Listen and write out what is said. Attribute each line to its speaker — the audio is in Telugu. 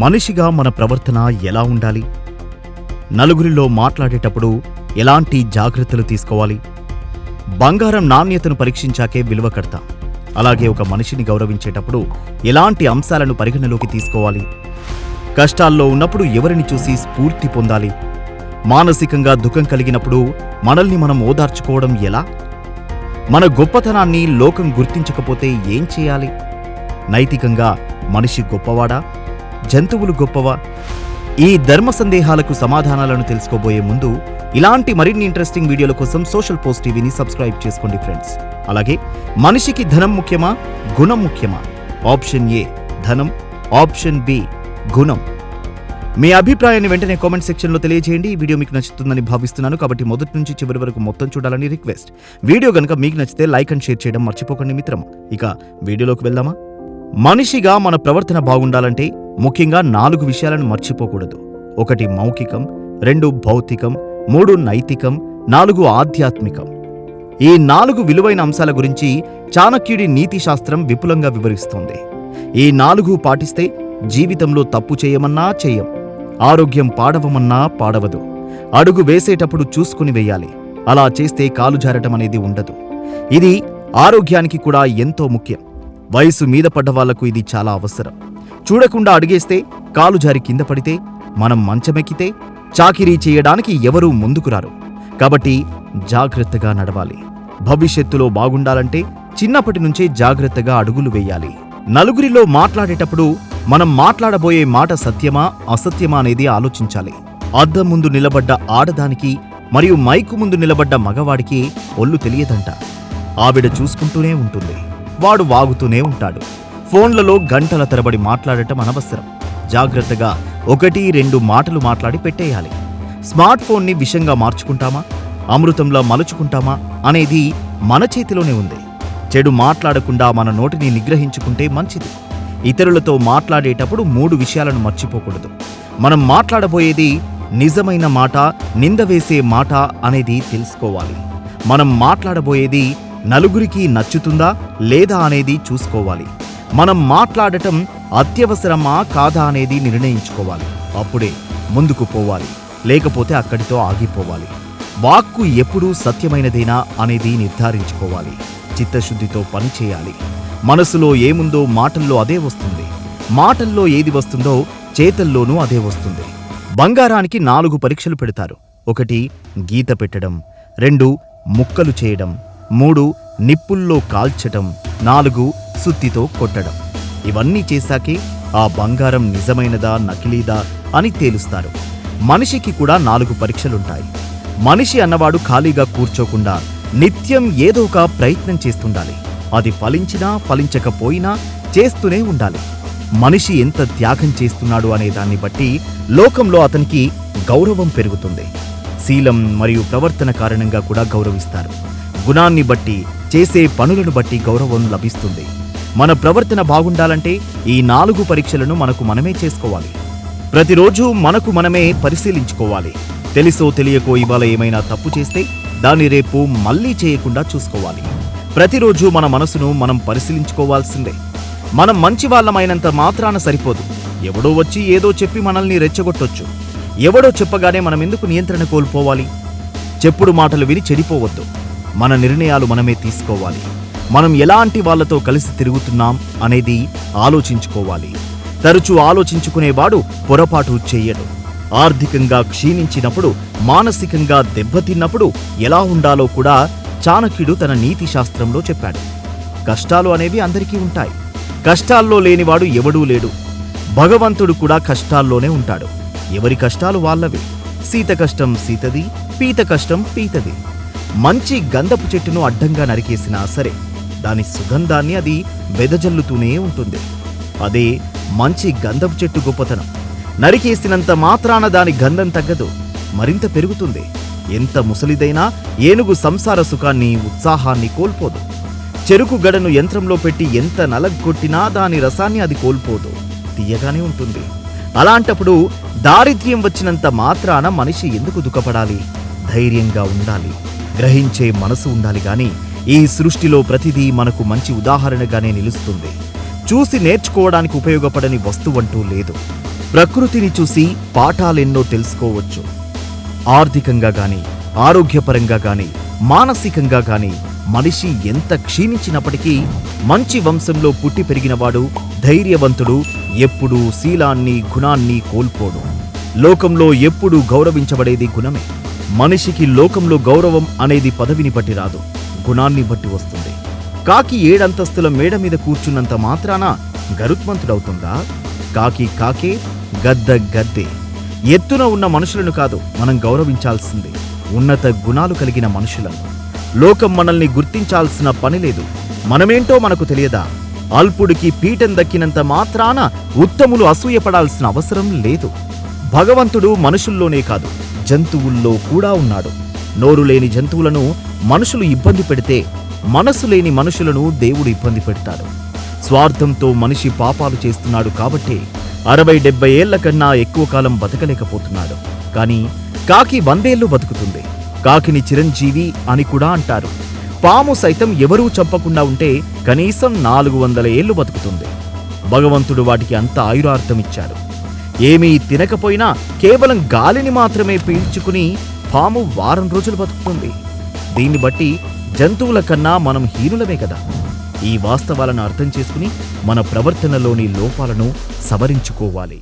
Speaker 1: మనిషిగా మన ప్రవర్తన ఎలా ఉండాలి? నలుగురిలో మాట్లాడేటప్పుడు ఎలాంటి జాగ్రత్తలు తీసుకోవాలి? బంగారం నాణ్యతను పరీక్షించాకే విలువ కడతాం. అలాగే ఒక మనిషిని గౌరవించేటప్పుడు ఎలాంటి అంశాలను పరిగణలోకి తీసుకోవాలి? కష్టాల్లో ఉన్నప్పుడు ఎవరిని చూసి స్ఫూర్తి పొందాలి? మానసికంగా దుఃఖం కలిగినప్పుడు మనల్ని మనం ఓదార్చుకోవడం ఎలా? మన గొప్పతనాన్ని లోకం గుర్తించకపోతే ఏం చేయాలి? నైతికంగా మనిషి గొప్పవాడా, జంతువులు గొప్పవా? ఈ ధర్మ సందేహాలకు సమాధానాలను తెలుసుకోబోయే ముందు ఇలాంటి మరిన్ని ఇంట్రెస్టింగ్ వీడియోల కోసం సోషల్ పోస్ట్ టీవీని సబ్స్క్రైబ్ చేసుకోండి ఫ్రెండ్స్. అలాగే మనిషికి ధనం ముఖ్యమా, గుణం ముఖ్యమా? ఆప్షన్ ఏ ధనం, ఆప్షన్ బి గుణం. మీ అభిప్రాయాన్ని వెంటనే కామెంట్ సెక్షన్లో తెలియజేయండి. ఈ వీడియో మీకు నచ్చుతుందని భావిస్తున్నాను, కాబట్టి మొదటి నుంచి చివరి వరకు మొత్తం చూడాలని రిక్వెస్ట్. వీడియో గనుక మీకు నచ్చితే లైక్ అండ్ షేర్ చేయడం మర్చిపోకండి మిత్రమా. ఇక వీడియోలోకి వెళ్దామా? మనిషిగా మన ప్రవర్తన బాగుండాలంటే ముఖ్యంగా 4 విషయాలను మర్చిపోకూడదు. 1 మౌఖికం, 2 భౌతికం, 3 నైతికం, 4 ఆధ్యాత్మికం. ఈ 4 విలువైన అంశాల గురించి చాణక్యుడి నీతి శాస్త్రం విపులంగా వివరిస్తోంది. ఈ 4 పాటిస్తే జీవితంలో తప్పు చేయమన్నా చేయం, ఆరోగ్యం పాడవమన్నా పాడవదు. అడుగు వేసేటప్పుడు చూసుకుని వేయాలి. అలా చేస్తే కాలు జారటం అనేది ఉండదు. ఇది ఆరోగ్యానికి కూడా ఎంతో ముఖ్యం. వయసు మీద పడ్డ వాళ్లకు ఇది చాలా అవసరం. చూడకుండా అడిగేస్తే, కాలు జారి కింద పడితే, మనం మంచమెక్కితే చాకిరీ చేయడానికి ఎవరూ ముందుకు రారు. కాబట్టి జాగ్రత్తగా నడవాలి. భవిష్యత్తులో బాగుండాలంటే చిన్నప్పటి నుంచే జాగ్రత్తగా అడుగులు వేయాలి. నలుగురిలో మాట్లాడేటప్పుడు మనం మాట్లాడబోయే మాట సత్యమా, అసత్యమా అనేది ఆలోచించాలి. అద్దం ముందు నిలబడ్డ ఆడదానికి మరియు మైకు ముందు నిలబడ్డ మగవాడికి ఒళ్ళు తెలియదంట. ఆవిడ చూసుకుంటూనే ఉంటుంది, వాడు వాగుతూనే ఉంటాడు. ఫోన్లలో గంటల తరబడి మాట్లాడటం అనవసరం. జాగ్రత్తగా 1-2 మాటలు మాట్లాడి పెట్టేయాలి. స్మార్ట్ ఫోన్ని విషంగా మార్చుకుంటామా, అమృతంలా మలుచుకుంటామా అనేది మన చేతిలోనే ఉంది. చెడు మాట్లాడకుండా మన నోటిని నిగ్రహించుకుంటే మంచిది. ఇతరులతో మాట్లాడేటప్పుడు 3 విషయాలను మర్చిపోకూడదు. మనం మాట్లాడబోయేది నిజమైన మాట, నింద వేసే మాట అనేది తెలుసుకోవాలి. మనం మాట్లాడబోయేది నలుగురికి నచ్చుతుందా లేదా అనేది చూసుకోవాలి. మనం మాట్లాడటం అత్యవసరమా కాదా అనేది నిర్ణయించుకోవాలి. అప్పుడే ముందుకు పోవాలి, లేకపోతే అక్కడితో ఆగిపోవాలి. వాక్కు ఎప్పుడూ సత్యమైనదేనా అనేది నిర్ధారించుకోవాలి. చిత్తశుద్ధితో పనిచేయాలి. మనసులో ఏముందో మాటల్లో అదే వస్తుంది. మాటల్లో ఏది వస్తుందో చేతల్లోనూ అదే వస్తుంది. బంగారానికి 4 పరీక్షలు పెడతారు. 1 గీత పెట్టడం, 2 ముక్కలు చేయడం, 3 నిప్పుల్లో కాల్చటం, 4 సుత్తితో కొట్టడం. ఇవన్నీ చేశాకే ఆ బంగారం నిజమైనదా నకిలీదా అని తేలుస్తారు. మనిషికి కూడా 4 పరీక్షలుంటాయి. మనిషి అన్నవాడు ఖాళీగా కూర్చోకుండా నిత్యం ఏదో ఒక ప్రయత్నం చేస్తుండాలి. అది ఫలించినా ఫలించకపోయినా చేస్తూనే ఉండాలి. మనిషి ఎంత త్యాగం చేస్తున్నాడు అనే దాన్ని బట్టి లోకంలో అతనికి గౌరవం పెరుగుతుంది. శీలం మరియు ప్రవర్తన కారణంగా కూడా గౌరవిస్తారు. గుణాన్ని బట్టి, చేసే పనులను బట్టి గౌరవం లభిస్తుంది. మన ప్రవర్తన బాగుండాలంటే ఈ 4 పరీక్షలను మనకు మనమే చేసుకోవాలి. ప్రతిరోజు మనకు మనమే పరిశీలించుకోవాలి. తెలుసో తెలియకో ఇవాళ ఏమైనా తప్పు చేస్తే దాన్ని రేపు మళ్లీ చేయకుండా చూసుకోవాలి. ప్రతిరోజు మన మనసును మనం పరిశీలించుకోవాల్సిందే. మనం మంచివాళ్లమైనంత మాత్రాన సరిపోదు. ఎవడో వచ్చి ఏదో చెప్పి మనల్ని రెచ్చగొట్టొచ్చు. ఎవడో చెప్పగానే మనం ఎందుకు నియంత్రణ కోల్పోవాలి? చెప్పుడు మాటలు విని చెడిపోవద్దు. మన నిర్ణయాలు మనమే తీసుకోవాలి. మనం ఎలాంటి వాళ్లతో కలిసి తిరుగుతున్నాం అనేది ఆలోచించుకోవాలి. తరచూ ఆలోచించుకునేవాడు పొరపాటు చెయ్యడు. ఆర్థికంగా క్షీణించినప్పుడు, మానసికంగా దెబ్బతిన్నప్పుడు ఎలా ఉండాలో కూడా చాణక్యుడు తన నీతి శాస్త్రంలో చెప్పాడు. కష్టాలు అనేవి అందరికీ ఉంటాయి. కష్టాల్లో లేనివాడు ఎవడూ లేడు. భగవంతుడు కూడా కష్టాల్లోనే ఉంటాడు. ఎవరి కష్టాలు వాళ్ళవి. సీత కష్టం సీతది, పీత కష్టం పీతది. మంచి గంధపు చెట్టును అడ్డంగా నరికేసినా సరే దాని సుగంధాన్ని అది వెదజల్లుతూనే ఉంటుంది. అదే మంచి గంధపు చెట్టు గొప్పతనం. నరికేసినంత మాత్రాన దాని గంధం తగ్గదు, మరింత పెరుగుతుంది. ఎంత ముసలిదైనా ఏనుగు సంసార సుఖాన్ని, ఉత్సాహాన్ని కోల్పోదు. చెరుకు గడను యంత్రంలో పెట్టి ఎంత నలగొట్టినా దాని రసాన్ని అది కోల్పోదు, తీయగానే ఉంటుంది. అలాంటప్పుడు దారిద్ర్యం వచ్చినంత మాత్రాన మనిషి ఎందుకు దుఃఖపడాలి? ధైర్యంగా ఉండాలి. గ్రహించే మనసు ఉండాలి. గాని ఈ సృష్టిలో ప్రతిదీ మనకు మంచి ఉదాహరణగానే నిలుస్తుంది. చూసి నేర్చుకోవడానికి ఉపయోగపడని వస్తువంటూ లేదు. ప్రకృతిని చూసి పాఠాలెన్నో తెలుసుకోవచ్చు. ఆర్థికంగా గాని, ఆరోగ్యపరంగా గాని, మానసికంగా గాని మనిషి ఎంత క్షీణించినప్పటికీ మంచి వంశంలో పుట్టి పెరిగినవాడు ధైర్యవంతుడు, ఎప్పుడూ శీలాన్ని, గుణాన్ని కోల్పోడు. లోకంలో ఎప్పుడూ గౌరవించబడేది గుణమే. మనిషికి లోకంలో గౌరవం అనేది పదవిని బట్టి రాదు, గుణాన్ని బట్టి వస్తుంది. కాకి 7 అంతస్తుల మేడ మీద కూర్చున్నంత మాత్రాన గరుత్మంతుడవుతుందా? కాకి కాకే, గద్ద గద్దే. ఎత్తున ఉన్న మనుషులను కాదు మనం గౌరవించాల్సింది, ఉన్నత గుణాలు కలిగిన మనుషులను. లోకం మనల్ని గుర్తించాల్సిన పని లేదు. మనమేంటో మనకు తెలియదా? అల్పుడికి పీఠం దక్కినంత మాత్రాన ఉత్తములు అసూయపడాల్సిన అవసరం లేదు. భగవంతుడు మనుషుల్లోనే కాదు, జంతువుల్లో కూడా ఉన్నాడు. నోరు లేని జంతువులను మనుషులు ఇబ్బంది పెడితే, మనసు లేని మనుషులను దేవుడు ఇబ్బంది పెడతాడు. స్వార్థంతో మనిషి పాపాలు చేస్తున్నాడు కాబట్టి 60-70 ఏళ్ల కన్నా ఎక్కువ కాలం బతకలేకపోతున్నాడు. కానీ కాకి 100 ఏళ్లు బతుకుతుంది. కాకిని చిరంజీవి అని కూడా అంటారు. పాము సైతం ఎవరూ చంపకుండా ఉంటే కనీసం 400 ఏళ్లు బతుకుతుంది. భగవంతుడు వాటికి అంత ఆయురార్థమిచ్చాడు. ఏమీ తినకపోయినా కేవలం గాలిని మాత్రమే పీల్చుకుని పాము వారం రోజులు బతుకుతుంది. దీన్ని బట్టి జంతువుల కన్నా మనం హీనులమే కదా. ఈ వాస్తవాలను అర్థం చేసుకుని మన ప్రవర్తనలోని లోపాలను సవరించుకోవాలి.